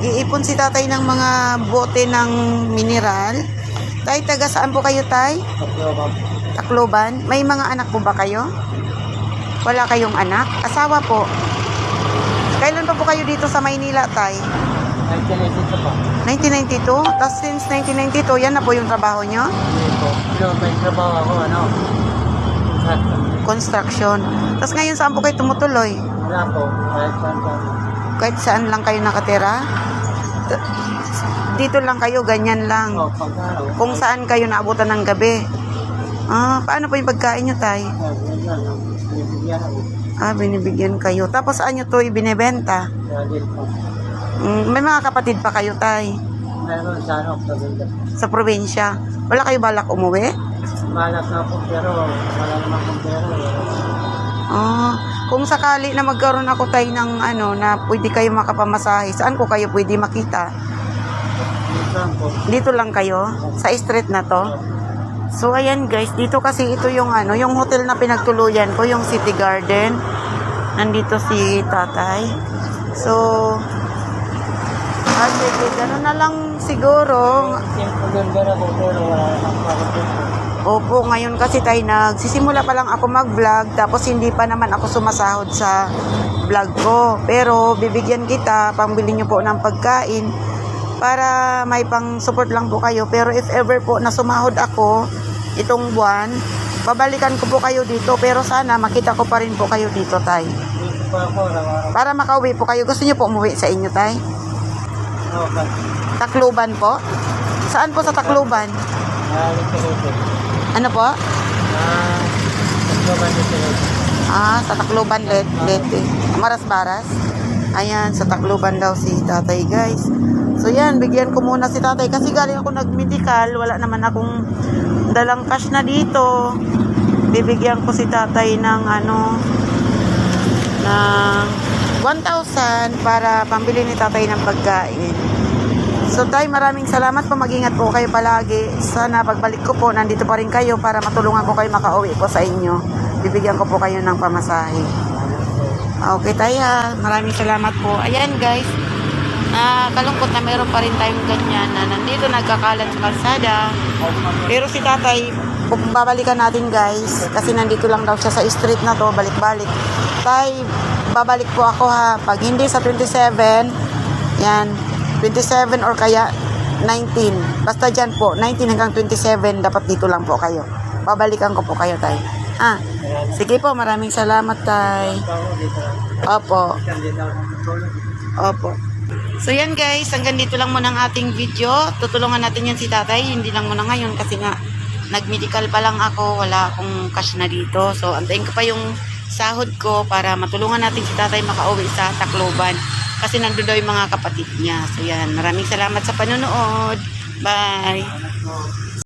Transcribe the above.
Giipon si tatay ng mga bote ng mineral. Tay, taga saan po kayo, tay? Tacloban. May mga anak po ba kayo? Wala kayong anak? Asawa po? Kailan pa po kayo dito sa Maynila, tay? 1992 po. 1992? Tapos since 1992, yan na po yung trabaho nyo? Hindi po. Pero may trabaho ako, Construction. Tapos ngayon saan po kayo tumutuloy? Wala po. Kahit saan po. Kahit saan lang kayo nakatira? Dito lang kayo, ganyan lang. Pagkano. Kung saan kayo naabutan ng gabi. Paano po yung pagkain nyo, tay? Binibigyan kayo. Tapos saan nyo to ibinebenta? May mga kapatid pa kayo, tay? Meron sa Sa probinsya. Wala kayo balak umuwi? Balak na po, pero wala naman kong pera. Kung sakali na magkaroon ako, tay, ng na pwede kayo makapamasahe, saan ko kayo pwede makita? Dito lang kayo? Sa street na to? So, ayan guys, dito kasi ito yung yung hotel na pinagtuluyan ko, yung City Garden. Nandito si tatay. So, sige, gano'n na lang siguro. Opo, ngayon kasi tayo nagsisimula pa lang ako mag-vlog, tapos hindi pa naman ako sumasahod sa vlog ko. Pero bibigyan kita, pangbili nyo po ng pagkain para may pang support lang po kayo. Pero if ever po na sumahod ako itong buwan, babalikan ko po kayo dito. Pero sana makita ko pa rin po kayo dito, tay. Para makauwi po kayo. Gusto nyo po umuwi sa inyo, tay? Tacloban po? Saan po sa Tacloban? Ano po? Sa Tacloban, Lete. Maras-Baras. Ayan, sa Tacloban daw si tatay, guys. So yan, bigyan ko muna si tatay kasi galing ako nag-medical, wala naman akong dalang cash na dito. Bibigyan ko si tatay ng ng 1,000 para pambili ni tatay ng pagkain. So tay, maraming salamat po, mag-ingat po kayo palagi. Sana pagbalik ko po, nandito pa rin kayo para matulungan ko kayo makauwi po sa inyo. Bibigyan ko po kayo ng pamasahe. Okay tay, maraming salamat po. Ayan guys, kalungkot na meron pa rin tayong ganyan na nandito nagkakalat sa kalsada. Pero si tatay, babalikan natin guys, kasi nandito lang daw siya sa street na to, balik-balik. Tay, babalik po ako pag hindi sa 27, yan, 27 or kaya 19. Basta dyan po, 19 hanggang 27, dapat dito lang po kayo. Babalikan ko po kayo, tay. Sige po, maraming salamat, tay. Opo. Opo. So yan guys, hanggang dito lang muna ang ating video. Tutulungan natin yan si tatay, hindi lang muna ngayon kasi nga nag-medical pa lang ako, wala akong cash na dito. So antayin ko pa yung sahod ko para matulungan natin si tatay makauwi sa Tacloban. Kasi nandun daw yung mga kapatid niya. So yan, maraming salamat sa panonood. Bye!